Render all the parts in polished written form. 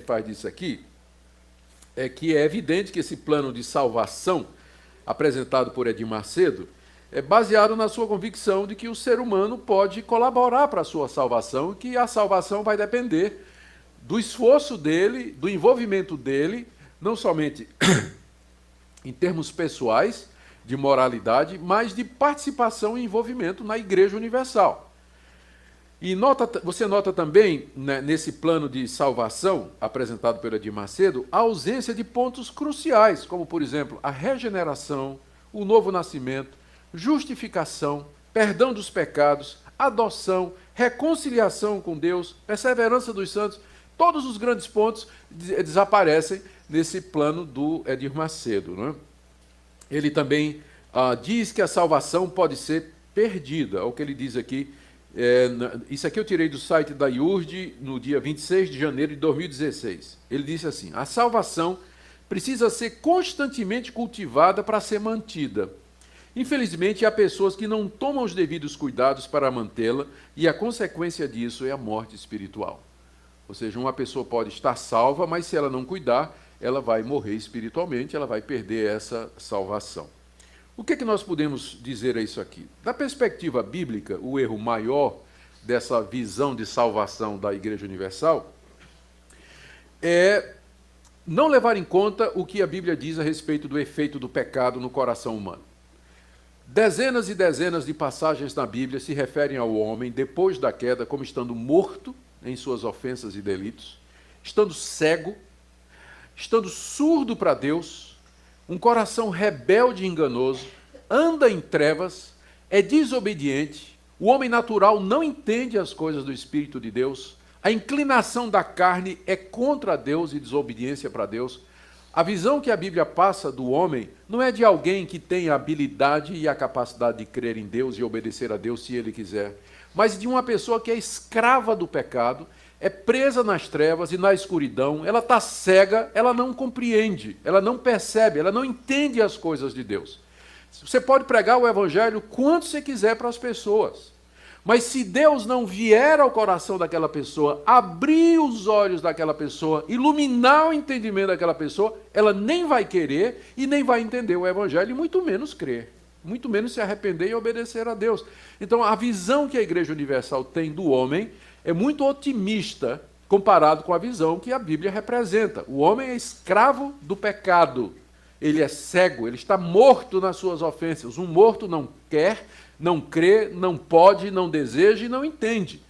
faz disso aqui é que é evidente que esse plano de salvação apresentado por Edir Macedo é baseado na sua convicção de que o ser humano pode colaborar para a sua salvação e que a salvação vai depender do esforço dele, do envolvimento dele, não somente em termos pessoais, de moralidade, mas de participação e envolvimento na Igreja Universal. E você nota também, né, nesse plano de salvação apresentado pelo Edir Macedo, a ausência de pontos cruciais, como, por exemplo, a regeneração, o novo nascimento, justificação, perdão dos pecados, adoção, reconciliação com Deus, perseverança dos santos. Todos os grandes pontos desaparecem nesse plano do Edir Macedo, né? Ele também diz que a salvação pode ser perdida. É o que ele diz aqui. Isso aqui eu tirei do site da IURD no dia 26 de janeiro de 2016. Ele disse assim: a salvação precisa ser constantemente cultivada para ser mantida. Infelizmente, há pessoas que não tomam os devidos cuidados para mantê-la e a consequência disso é a morte espiritual. Ou seja, uma pessoa pode estar salva, mas se ela não cuidar, ela vai morrer espiritualmente, ela vai perder essa salvação. O que é que nós podemos dizer a isso aqui? Da perspectiva bíblica, o erro maior dessa visão de salvação da Igreja Universal é não levar em conta o que a Bíblia diz a respeito do efeito do pecado no coração humano. Dezenas e dezenas de passagens na Bíblia se referem ao homem, depois da queda, como estando morto em suas ofensas e delitos, estando cego, estando surdo para Deus, um coração rebelde e enganoso, anda em trevas, é desobediente, o homem natural não entende as coisas do Espírito de Deus, a inclinação da carne é contra Deus e desobediência para Deus. A visão que a Bíblia passa do homem não é de alguém que tem a habilidade e a capacidade de crer em Deus e obedecer a Deus se ele quiser, mas de uma pessoa que é escrava do pecado, é presa nas trevas e na escuridão, ela está cega, ela não compreende, ela não percebe, ela não entende as coisas de Deus. Você pode pregar o Evangelho quanto você quiser para as pessoas, mas se Deus não vier ao coração daquela pessoa, abrir os olhos daquela pessoa, iluminar o entendimento daquela pessoa, ela nem vai querer e nem vai entender o Evangelho, e muito menos crer, muito menos se arrepender e obedecer a Deus. Então, a visão que a Igreja Universal tem do homem é muito otimista comparado com a visão que a Bíblia representa. O homem é escravo do pecado, ele é cego, ele está morto nas suas ofensas. Um morto não quer, não crê, não pode, não deseja e não entende.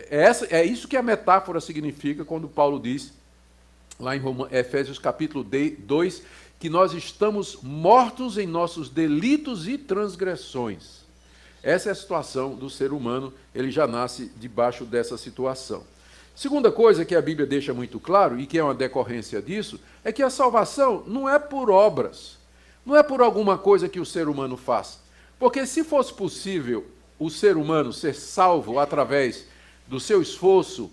É isso que a metáfora significa quando Paulo diz, lá em Efésios capítulo 2, que nós estamos mortos em nossos delitos e transgressões. Essa é a situação do ser humano, ele já nasce debaixo dessa situação. Segunda coisa que a Bíblia deixa muito claro, e que é uma decorrência disso, é que a salvação não é por obras, não é por alguma coisa que o ser humano faz. Porque se fosse possível o ser humano ser salvo através do seu esforço,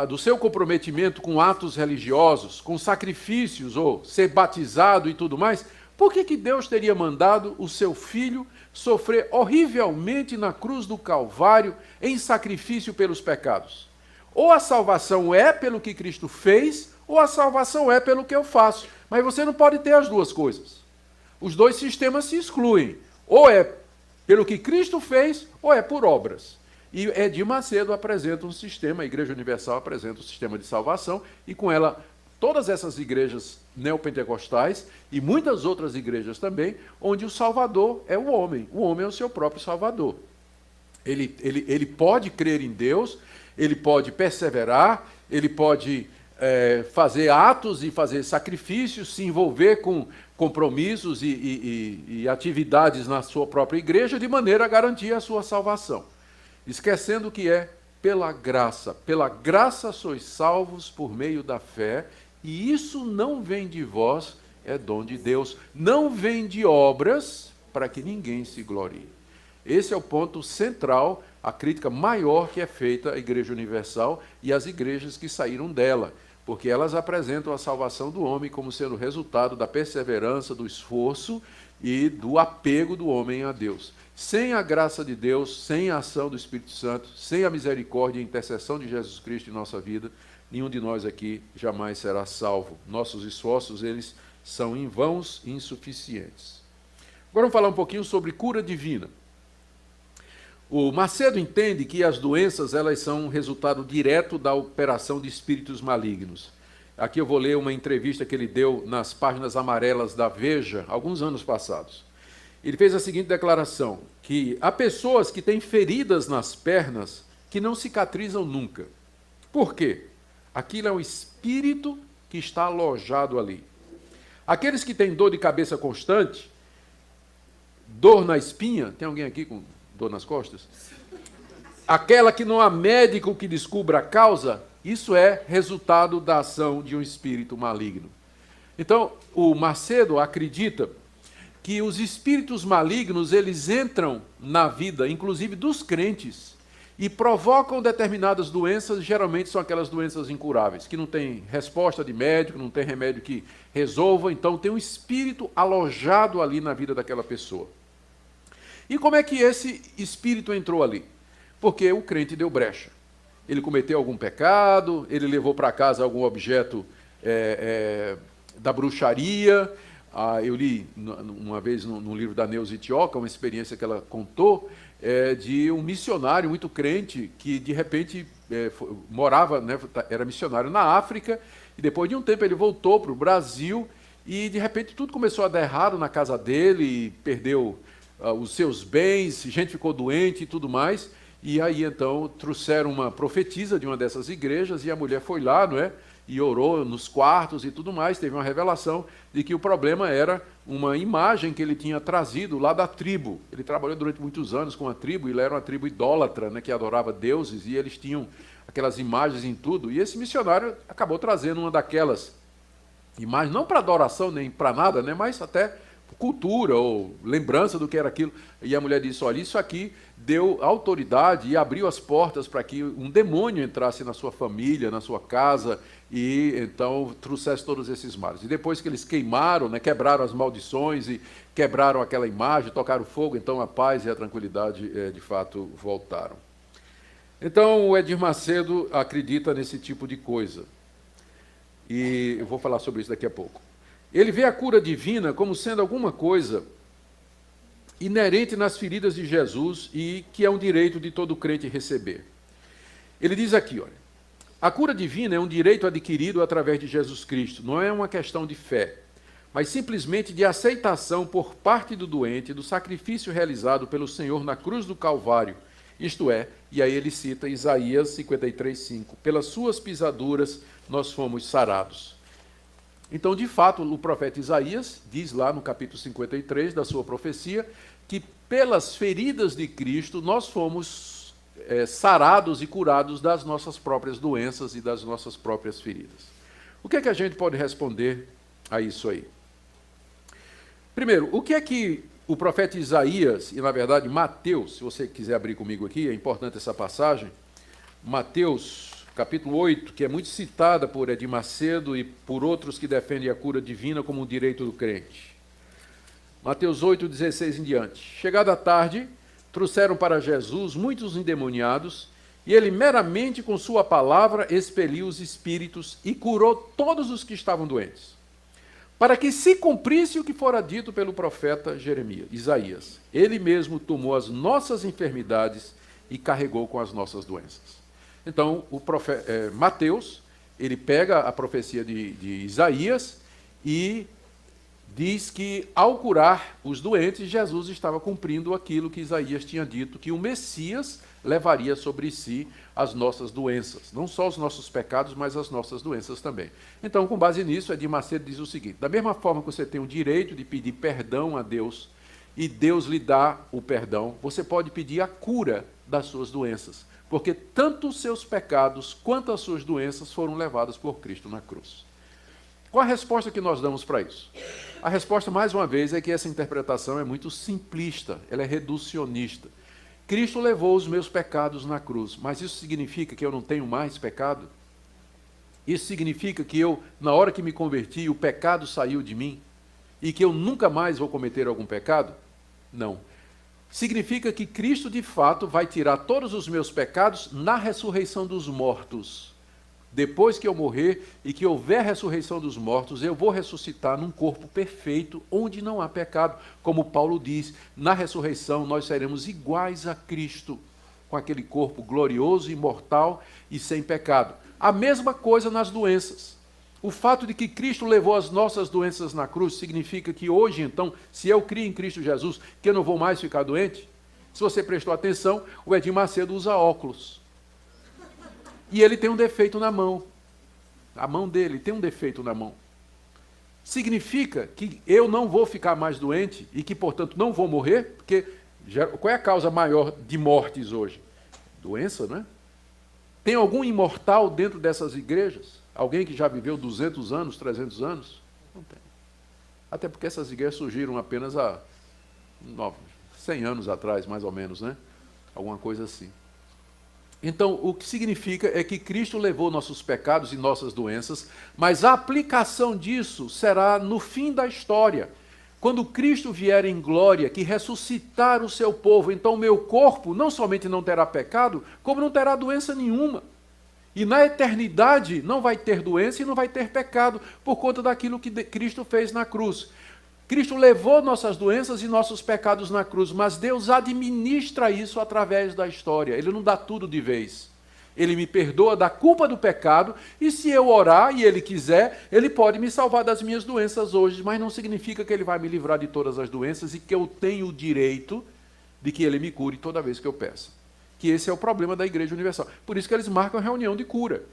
do seu comprometimento com atos religiosos, com sacrifícios, ou ser batizado e tudo mais, por que Deus teria mandado o seu filho sofrer horrivelmente na cruz do Calvário em sacrifício pelos pecados? Ou a salvação é pelo que Cristo fez, ou a salvação é pelo que eu faço. Mas você não pode ter as duas coisas. Os dois sistemas se excluem. Ou é pelo que Cristo fez, ou é por obras. E Edir Macedo apresenta um sistema, a Igreja Universal apresenta um sistema de salvação, e com ela todas essas igrejas neopentecostais e muitas outras igrejas também, onde o Salvador é o homem é o seu próprio Salvador. Ele pode crer em Deus, ele pode perseverar, ele pode fazer atos e fazer sacrifícios, se envolver com compromissos e atividades na sua própria igreja, de maneira a garantir a sua salvação. Esquecendo que é pela graça sois salvos por meio da fé, e isso não vem de vós, é dom de Deus, não vem de obras, para que ninguém se glorie. Esse é o ponto central, a crítica maior que é feita à Igreja Universal e às igrejas que saíram dela, porque elas apresentam a salvação do homem como sendo resultado da perseverança, do esforço e do apego do homem a Deus. Sem a graça de Deus, sem a ação do Espírito Santo, sem a misericórdia e a intercessão de Jesus Cristo em nossa vida, nenhum de nós aqui jamais será salvo. Nossos esforços, eles são em vãos e insuficientes. Agora vamos falar um pouquinho sobre cura divina. O Macedo entende que as doenças, elas são resultado direto da operação de espíritos malignos. Aqui eu vou ler uma entrevista que ele deu nas páginas amarelas da Veja, alguns anos passados. Ele fez a seguinte declaração, que há pessoas que têm feridas nas pernas que não cicatrizam nunca. Por quê? Aquilo é um espírito que está alojado ali. Aqueles que têm dor de cabeça constante, dor na espinha, tem alguém aqui com dor nas costas? Aquela que não há médico que descubra a causa, isso é resultado da ação de um espírito maligno. Então, o Macedo acredita que os espíritos malignos, eles entram na vida, inclusive dos crentes, e provocam determinadas doenças, geralmente são aquelas doenças incuráveis, que não tem resposta de médico, não tem remédio que resolva, então tem um espírito alojado ali na vida daquela pessoa. E como é que esse espírito entrou ali? Porque o crente deu brecha. Ele cometeu algum pecado, ele levou para casa algum objeto da bruxaria. Eu li uma vez no livro da Neuza Itioca, uma experiência que ela contou, de um missionário muito crente que, de repente, morava, né, era missionário na África, e depois de um tempo ele voltou para o Brasil, e, de repente, tudo começou a dar errado na casa dele, perdeu os seus bens, gente ficou doente e tudo mais, e aí então trouxeram uma profetisa de uma dessas igrejas, e a mulher foi lá, não é? E orou nos quartos e tudo mais, teve uma revelação de que o problema era uma imagem que ele tinha trazido lá da tribo. Ele trabalhou durante muitos anos com a tribo, ele era uma tribo idólatra, né, que adorava deuses, e eles tinham aquelas imagens em tudo, e esse missionário acabou trazendo uma daquelas imagens, não para adoração nem para nada, né, mas até cultura ou lembrança do que era aquilo. E a mulher disse, olha, isso aqui deu autoridade e abriu as portas para que um demônio entrasse na sua família, na sua casa, e então trouxesse todos esses males. E depois que eles queimaram, né, quebraram as maldições e quebraram aquela imagem, tocaram fogo, então a paz e a tranquilidade de fato voltaram. Então o Edir Macedo acredita nesse tipo de coisa. E eu vou falar sobre isso daqui a pouco. Ele vê a cura divina como sendo alguma coisa inerente nas feridas de Jesus e que é um direito de todo crente receber. Ele diz aqui, olha, a cura divina é um direito adquirido através de Jesus Cristo, não é uma questão de fé, mas simplesmente de aceitação por parte do doente do sacrifício realizado pelo Senhor na cruz do Calvário, isto é, e aí ele cita Isaías 53:5, pelas suas pisaduras nós fomos sarados. Então, de fato, o profeta Isaías diz lá no capítulo 53 da sua profecia que pelas feridas de Cristo nós fomos sarados e curados das nossas próprias doenças e das nossas próprias feridas. O que é que a gente pode responder a isso aí? Primeiro, o que é que o profeta Isaías, e na verdade Mateus, se você quiser abrir comigo aqui, é importante essa passagem, Mateus capítulo 8, que é muito citada por Edir Macedo e por outros que defendem a cura divina como um direito do crente. Mateus 8, 16 em diante. Chegada a tarde, trouxeram para Jesus muitos endemoniados, e ele meramente com sua palavra expeliu os espíritos e curou todos os que estavam doentes, para que se cumprisse o que fora dito pelo profeta Isaías. Ele mesmo tomou as nossas enfermidades e carregou com as nossas doenças. Então, o profeta, Mateus, ele pega a profecia de Isaías e diz que, ao curar os doentes, Jesus estava cumprindo aquilo que Isaías tinha dito, que o Messias levaria sobre si as nossas doenças. Não só os nossos pecados, mas as nossas doenças também. Então, com base nisso, Edir Macedo diz o seguinte, da mesma forma que você tem o direito de pedir perdão a Deus, e Deus lhe dá o perdão, você pode pedir a cura das suas doenças. Porque tanto os seus pecados quanto as suas doenças foram levadas por Cristo na cruz. Qual a resposta que nós damos para isso? A resposta, mais uma vez, é que essa interpretação é muito simplista, ela é reducionista. Cristo levou os meus pecados na cruz, mas isso significa que eu não tenho mais pecado? Isso significa que eu, na hora que me converti, o pecado saiu de mim? E que eu nunca mais vou cometer algum pecado? Não. Significa que Cristo, de fato, vai tirar todos os meus pecados na ressurreição dos mortos. depois que eu morrer e que houver ressurreição dos mortos, eu vou ressuscitar num corpo perfeito, onde não há pecado. Como Paulo diz, na ressurreição nós seremos iguais a Cristo, com aquele corpo glorioso, imortal e sem pecado. A mesma coisa nas doenças. O fato de que Cristo levou as nossas doenças na cruz significa que hoje, então, se eu crio em Cristo Jesus, que eu não vou mais ficar doente? Se você prestou atenção, o Edir Macedo usa óculos. E ele tem um defeito na mão. A mão dele tem um defeito na mão. Significa que eu não vou ficar mais doente e que, portanto, não vou morrer, porque qual é a causa maior de mortes hoje? Doença, não é? Tem algum imortal dentro dessas igrejas? Alguém que já viveu 200 anos, 300 anos? Não tem. Até porque essas igrejas surgiram apenas há 100 anos atrás, mais ou menos, né? Alguma coisa assim. Então, o que significa é que Cristo levou nossos pecados e nossas doenças, mas a aplicação disso será no fim da história. Quando Cristo vier em glória, que ressuscitar o seu povo, então o meu corpo não somente não terá pecado, como não terá doença nenhuma. E na eternidade não vai ter doença e não vai ter pecado, por conta daquilo que Cristo fez na cruz. Cristo levou nossas doenças e nossos pecados na cruz, mas Deus administra isso através da história. Ele não dá tudo de vez. Ele me perdoa da culpa do pecado, e se eu orar e Ele quiser, Ele pode me salvar das minhas doenças hoje, mas não significa que Ele vai me livrar de todas as doenças e que eu tenho o direito de que Ele me cure toda vez que eu peço. Que esse é o problema da Igreja Universal. Por isso que eles marcam a reunião de cura.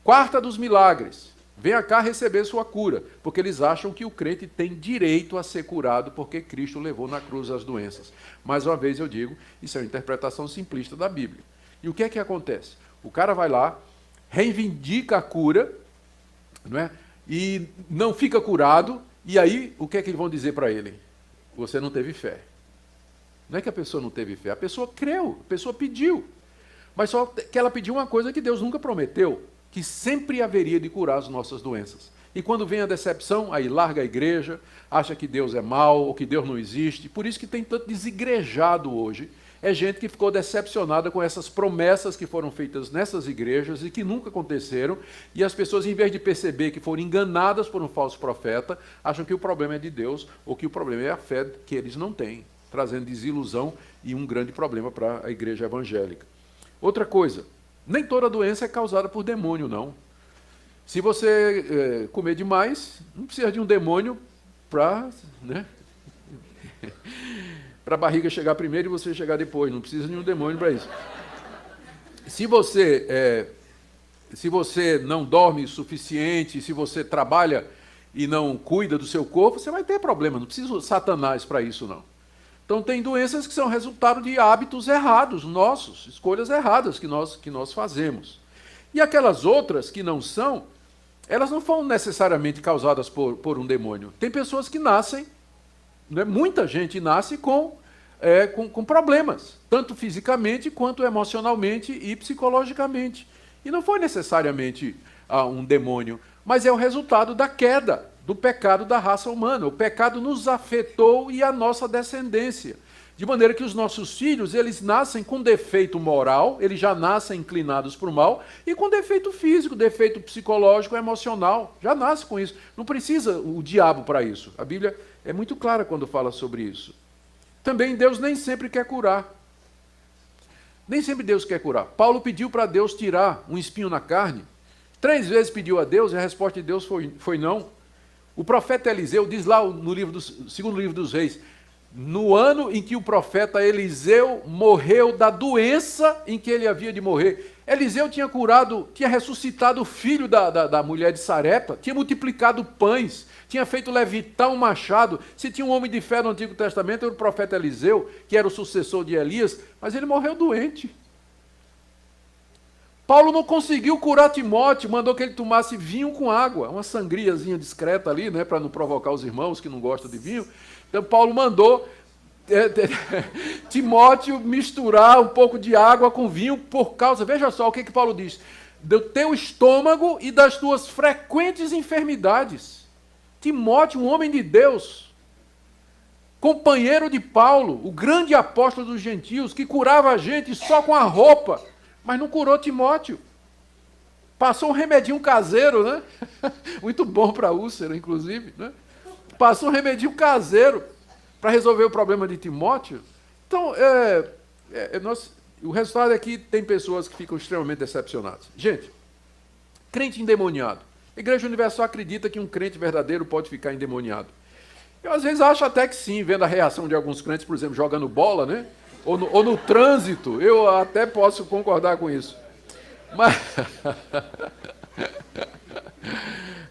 Quarta dos milagres. Venha cá receber sua cura, porque eles acham que o crente tem direito a ser curado porque Cristo levou na cruz as doenças. Mais uma vez eu digo, isso é uma interpretação simplista da Bíblia. E o que é que acontece? O cara vai lá, reivindica a cura, não é? E não fica curado, e aí o que é que eles vão dizer para ele? Você não teve fé. Não é que a pessoa não teve fé, a pessoa creu, a pessoa pediu. Mas só que ela pediu uma coisa que Deus nunca prometeu, que sempre haveria de curar as nossas doenças. E quando vem a decepção, aí larga a igreja, acha que Deus é mau, ou que Deus não existe. Por isso que tem tanto desigrejado hoje. É gente que ficou decepcionada com essas promessas que foram feitas nessas igrejas e que nunca aconteceram. E as pessoas, em vez de perceber que foram enganadas por um falso profeta, acham que o problema é de Deus, ou que o problema é a fé que eles não têm, trazendo desilusão e um grande problema para a igreja evangélica. Outra coisa, nem toda doença é causada por demônio, não. Se você comer demais, não precisa de um demônio para, né, para a barriga chegar primeiro e você chegar depois. Não precisa de um demônio para isso. Se você não dorme o suficiente, se você trabalha e não cuida do seu corpo, você vai ter problema. Não precisa de Satanás para isso, não. Então, tem doenças que são resultado de hábitos errados nossos, escolhas erradas que nós fazemos. E aquelas outras que não são, elas não foram necessariamente causadas por um demônio. Tem pessoas que nascem, né, muita gente nasce com problemas, tanto fisicamente quanto emocionalmente e psicologicamente. E não foi necessariamente um demônio, mas é o resultado da queda, do pecado da raça humana. O pecado nos afetou e a nossa descendência. De maneira que os nossos filhos, eles nascem com defeito moral, eles já nascem inclinados para o mal, e com defeito físico, defeito psicológico, emocional. Já nasce com isso. Não precisa o diabo para isso. A Bíblia é muito clara quando fala sobre isso. Também Deus nem sempre quer curar. Nem sempre Deus quer curar. Paulo pediu para Deus tirar um espinho na carne. 3 vezes pediu a Deus e a resposta de Deus foi não. O profeta Eliseu diz lá no segundo livro dos Reis, no ano em que o profeta Eliseu morreu da doença em que ele havia de morrer. Eliseu tinha ressuscitado o filho da mulher de Sarepta, tinha multiplicado pães, tinha feito levitar um machado. Se tinha um homem de fé no Antigo Testamento, era o profeta Eliseu, que era o sucessor de Elias, mas ele morreu doente. Paulo não conseguiu curar Timóteo, mandou que ele tomasse vinho com água, uma sangriazinha discreta ali, né, para não provocar os irmãos que não gostam de vinho. Então Paulo mandou Timóteo misturar um pouco de água com vinho por causa, veja só o que Paulo diz, do teu estômago e das tuas frequentes enfermidades. Timóteo, um homem de Deus, companheiro de Paulo, o grande apóstolo dos gentios, que curava a gente só com a roupa, mas não curou Timóteo. passou um remedinho caseiro, né? Muito bom para úlcera, inclusive, né? Passou um remedinho caseiro para resolver o problema de Timóteo. Então, o resultado é que tem pessoas que ficam extremamente decepcionadas. Gente, crente endemoniado. A Igreja Universal acredita que um crente verdadeiro pode ficar endemoniado. Eu, às vezes, acho até que sim, vendo a reação de alguns crentes, por exemplo, jogando bola, né? Ou no trânsito, eu até posso concordar com isso. Mas...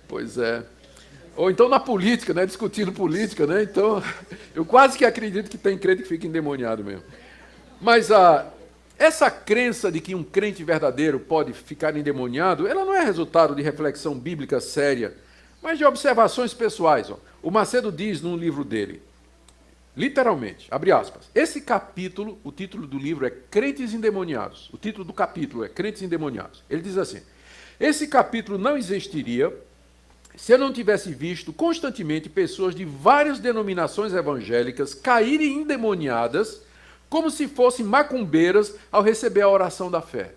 Pois é. Ou então na política, né? Discutindo política, né? Então, eu quase que acredito que tem crente que fica endemoniado mesmo. Mas essa crença de que um crente verdadeiro pode ficar endemoniado, ela não é resultado de reflexão bíblica séria, mas de observações pessoais. Ó. O Macedo diz num livro dele, literalmente, abre aspas, esse capítulo, o título do livro é Crentes Endemoniados. O título do capítulo é Crentes Endemoniados. Ele diz assim, esse capítulo não existiria se eu não tivesse visto constantemente pessoas de várias denominações evangélicas caírem endemoniadas como se fossem macumbeiras ao receber a oração da fé.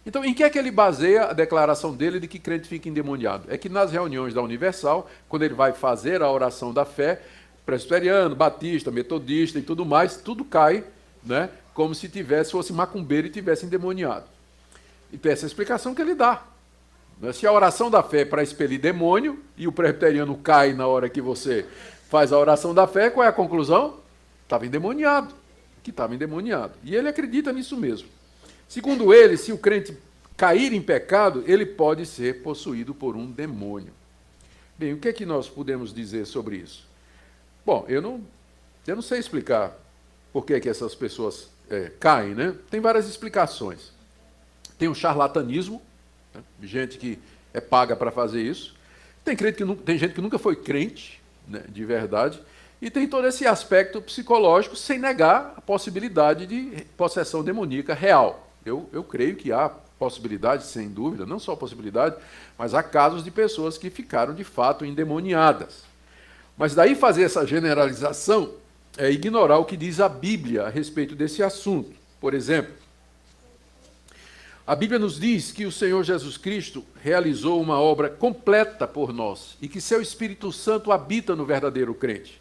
Então, em que é que ele baseia a declaração dele de que crente fica endemoniado? É que nas reuniões da Universal, quando ele vai fazer a oração da fé, presbiteriano, batista, metodista e tudo mais, tudo cai, né, como se fosse macumbeiro e tivesse endemoniado. E tem essa explicação que ele dá. Se a oração da fé é para expelir demônio e o presbiteriano cai na hora que você faz a oração da fé, qual é a conclusão? Estava endemoniado. Que estava endemoniado. E ele acredita nisso mesmo. Segundo ele, se o crente cair em pecado, ele pode ser possuído por um demônio. Bem, o que é que nós podemos dizer sobre isso? Bom, eu não sei explicar por que essas pessoas caem, né? Tem várias explicações. Tem o charlatanismo, né? Gente que é paga para fazer isso. Tem gente que nunca foi crente, né, de verdade. E tem todo esse aspecto psicológico, sem negar a possibilidade de possessão demoníaca real. Eu creio que há possibilidade, sem dúvida, não só possibilidade, mas há casos de pessoas que ficaram de fato endemoniadas. Mas daí fazer essa generalização é ignorar o que diz a Bíblia a respeito desse assunto. Por exemplo, a Bíblia nos diz que o Senhor Jesus Cristo realizou uma obra completa por nós e que seu Espírito Santo habita no verdadeiro crente.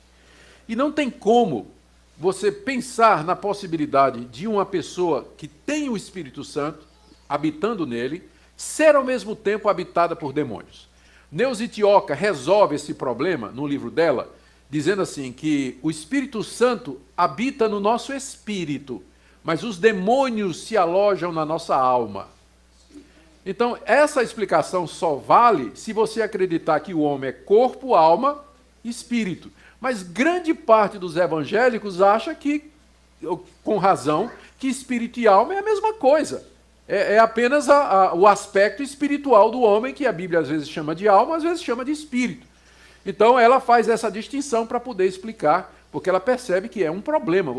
E não tem como você pensar na possibilidade de uma pessoa que tem o Espírito Santo habitando nele, ser ao mesmo tempo habitada por demônios. Neuza Itioca resolve esse problema no livro dela, dizendo assim que o Espírito Santo habita no nosso espírito, mas os demônios se alojam na nossa alma. Então, essa explicação só vale se você acreditar que o homem é corpo, alma e espírito. Mas grande parte dos evangélicos acha que, com razão, que espírito e alma é a mesma coisa. É apenas o aspecto espiritual do homem, que a Bíblia às vezes chama de alma, às vezes chama de espírito. Então ela faz essa distinção para poder explicar, porque ela percebe que é um problema.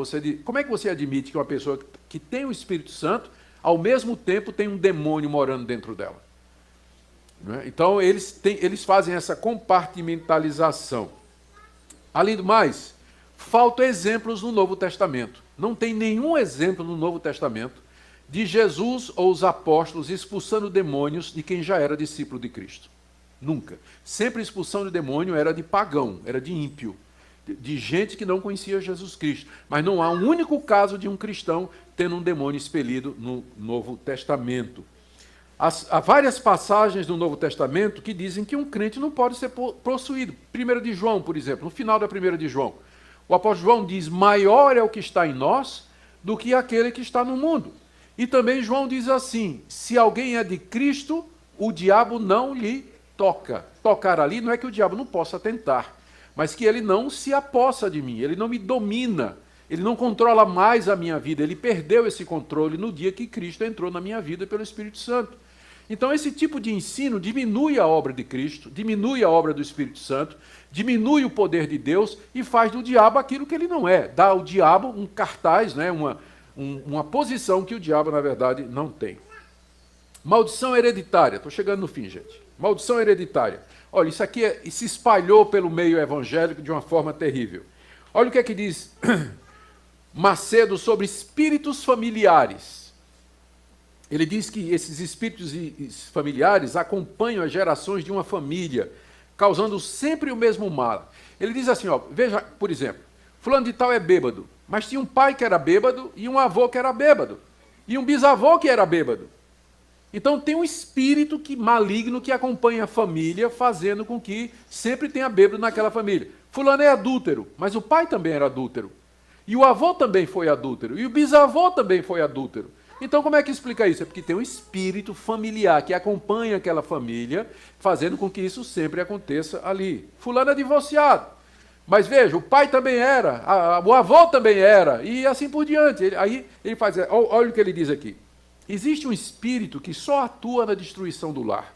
Como é que você admite que uma pessoa que tem o Espírito Santo, ao mesmo tempo tem um demônio morando dentro dela? Então eles fazem essa compartimentalização. Além do mais, faltam exemplos no Novo Testamento. Não tem nenhum exemplo no Novo Testamento de Jesus ou os apóstolos expulsando demônios de quem já era discípulo de Cristo. Nunca. Sempre a expulsão de demônio era de pagão, era de ímpio, de gente que não conhecia Jesus Cristo. Mas não há um único caso de um cristão tendo um demônio expelido no Novo Testamento. Há várias passagens do Novo Testamento que dizem que um crente não pode ser possuído. 1 de João, por exemplo, no final da 1 de João. O apóstolo João diz, maior é o que está em nós do que aquele que está no mundo. E também João diz assim, se alguém é de Cristo, o diabo não lhe toca. Tocar ali não é que o diabo não possa tentar, mas que ele não se apossa de mim, ele não me domina, ele não controla mais a minha vida, ele perdeu esse controle no dia que Cristo entrou na minha vida pelo Espírito Santo. Então esse tipo de ensino diminui a obra de Cristo, diminui a obra do Espírito Santo, diminui o poder de Deus e faz do diabo aquilo que ele não é. Dá ao diabo um cartaz, né, uma posição que o diabo, na verdade, não tem. Maldição hereditária. Estou chegando no fim, gente. Maldição hereditária. Olha, isso aqui se espalhou pelo meio evangélico de uma forma terrível. Olha o que é que diz Macedo sobre espíritos familiares. Ele diz que esses espíritos familiares acompanham as gerações de uma família, causando sempre o mesmo mal. Ele diz assim, ó, veja, por exemplo, fulano de tal é bêbado, mas tinha um pai que era bêbado e um avô que era bêbado, e um bisavô que era bêbado. Então tem um espírito maligno que acompanha a família, fazendo com que sempre tenha bêbado naquela família. Fulano é adúltero, mas o pai também era adúltero. E o avô também foi adúltero. E o bisavô também foi adúltero. Então como é que explica isso? É porque tem um espírito familiar que acompanha aquela família, fazendo com que isso sempre aconteça ali. Fulano é divorciado. Mas veja, o pai também era, o avô também era, e assim por diante. Aí ele faz, olha o que ele diz aqui. Existe um espírito que só atua na destruição do lar.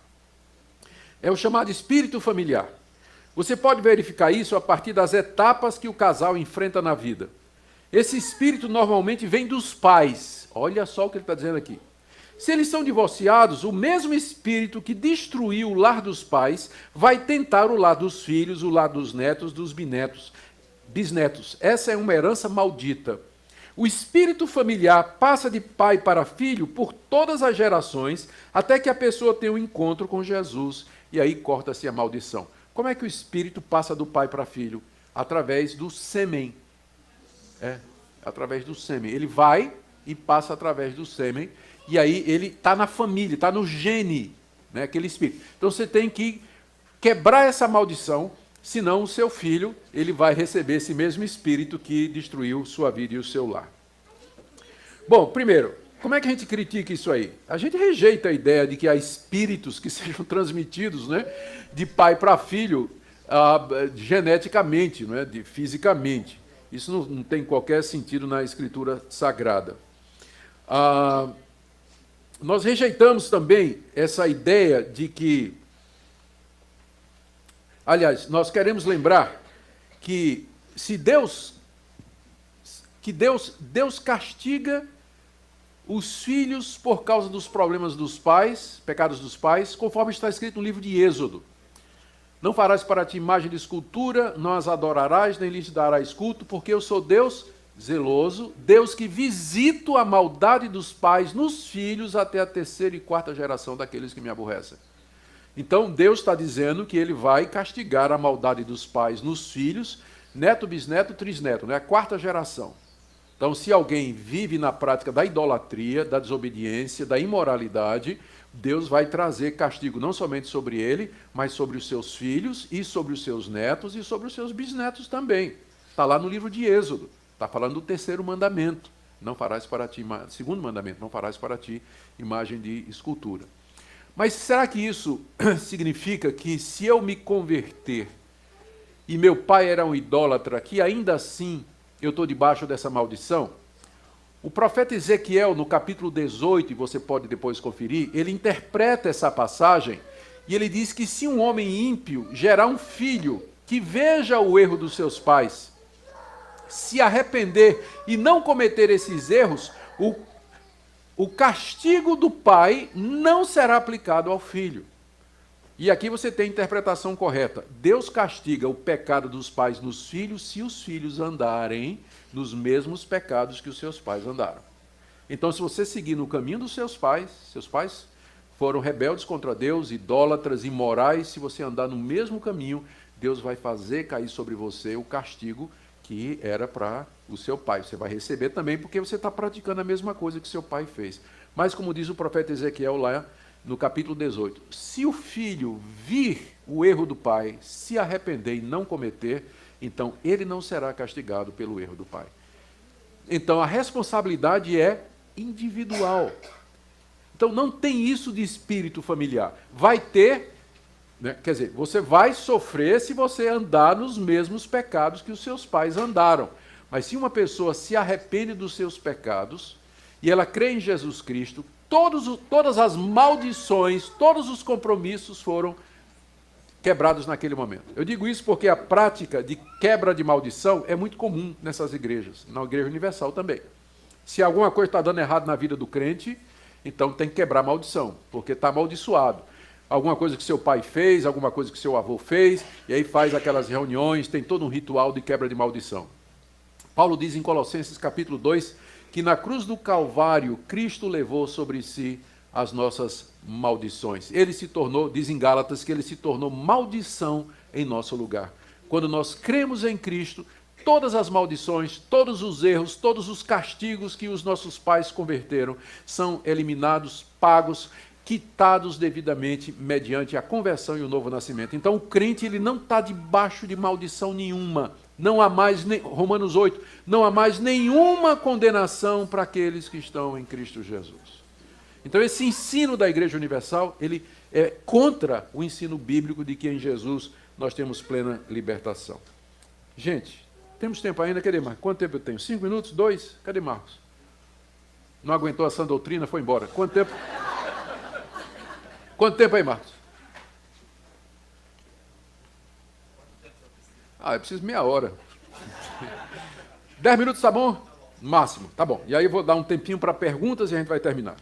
É o chamado espírito familiar. Você pode verificar isso a partir das etapas que o casal enfrenta na vida. Esse espírito normalmente vem dos pais. Olha só o que ele está dizendo aqui. Se eles são divorciados, o mesmo espírito que destruiu o lar dos pais vai tentar o lar dos filhos, o lar dos netos, dos bisnetos. Essa é uma herança maldita. O espírito familiar passa de pai para filho por todas as gerações, até que a pessoa tenha um encontro com Jesus, e aí corta-se a maldição. Como é que o espírito passa do pai para filho? Através do sêmen. Através do sêmen. Ele vai e passa através do sêmen, e aí ele está na família, está no gene, né, aquele espírito. Então você tem que quebrar essa maldição, senão o seu filho ele vai receber esse mesmo espírito que destruiu sua vida e o seu lar. Bom, primeiro, como é que a gente critica isso aí? A gente rejeita a ideia de que há espíritos que sejam transmitidos, né, de pai para filho geneticamente, né, fisicamente. Isso não tem qualquer sentido na Escritura Sagrada. Nós rejeitamos também essa ideia de que... Aliás, nós queremos lembrar que Deus castiga os filhos por causa dos problemas dos pais, pecados dos pais, conforme está escrito no livro de Êxodo. Não farás para ti imagem de escultura, não as adorarás, nem lhes darás culto, porque eu sou Deus zeloso, Deus que visito a maldade dos pais nos filhos até a 3ª e 4ª geração daqueles que me aborrecem. Então, Deus está dizendo que ele vai castigar a maldade dos pais nos filhos, neto, bisneto, trisneto, né? A 4ª geração. Então, se alguém vive na prática da idolatria, da desobediência, da imoralidade, Deus vai trazer castigo não somente sobre ele, mas sobre os seus filhos e sobre os seus netos e sobre os seus bisnetos também. Está lá no livro de Êxodo. Está falando do 3º mandamento. Não farás para ti, 2º mandamento, não farás para ti imagem de escultura. Mas será que isso significa que se eu me converter e meu pai era um idólatra, que ainda assim eu estou debaixo dessa maldição? O profeta Ezequiel, no capítulo 18, e você pode depois conferir, ele interpreta essa passagem e ele diz que se um homem ímpio gerar um filho que veja o erro dos seus pais, se arrepender e não cometer esses erros, o castigo do pai não será aplicado ao filho. E aqui você tem a interpretação correta. Deus castiga o pecado dos pais nos filhos se os filhos andarem nos mesmos pecados que os seus pais andaram. Então, se você seguir no caminho dos seus pais foram rebeldes contra Deus, idólatras, imorais, se você andar no mesmo caminho, Deus vai fazer cair sobre você o castigo que era para o seu pai. Você vai receber também porque você está praticando a mesma coisa que seu pai fez. Mas, como diz o profeta Ezequiel lá no capítulo 18, se o filho vir o erro do pai, se arrepender e não cometer, então ele não será castigado pelo erro do pai. Então a responsabilidade é individual. Então não tem isso de espírito familiar. Vai ter, né, quer dizer, você vai sofrer se você andar nos mesmos pecados que os seus pais andaram. Mas se uma pessoa se arrepende dos seus pecados e ela crê em Jesus Cristo, todas as maldições, todos os compromissos foram quebrados naquele momento. Eu digo isso porque a prática de quebra de maldição é muito comum nessas igrejas, na Igreja Universal também. Se alguma coisa está dando errado na vida do crente, então tem que quebrar a maldição, porque está amaldiçoado. Alguma coisa que seu pai fez, alguma coisa que seu avô fez, e aí faz aquelas reuniões, tem todo um ritual de quebra de maldição. Paulo diz em Colossenses capítulo 2, que na cruz do Calvário, Cristo levou sobre si as nossas maldições. Ele se tornou, diz em Gálatas, que ele se tornou maldição em nosso lugar. Quando nós cremos em Cristo, todas as maldições, todos os erros, todos os castigos que os nossos pais converteram são eliminados, pagos, quitados devidamente mediante a conversão e o novo nascimento. Então o crente ele não está debaixo de maldição nenhuma. Não há mais, Romanos 8, não há mais nenhuma condenação para aqueles que estão em Cristo Jesus. Então esse ensino da Igreja Universal, ele é contra o ensino bíblico de que em Jesus nós temos plena libertação. Gente, temos tempo ainda? Cadê Marcos? Quanto tempo eu tenho? 5 minutos? 2? Cadê Marcos? Não aguentou a sã doutrina, foi embora. Quanto tempo? Quanto tempo aí, Marcos? Eu preciso meia hora. 10 minutos tá bom? Máximo, tá bom. E aí eu vou dar um tempinho para perguntas e a gente vai terminar.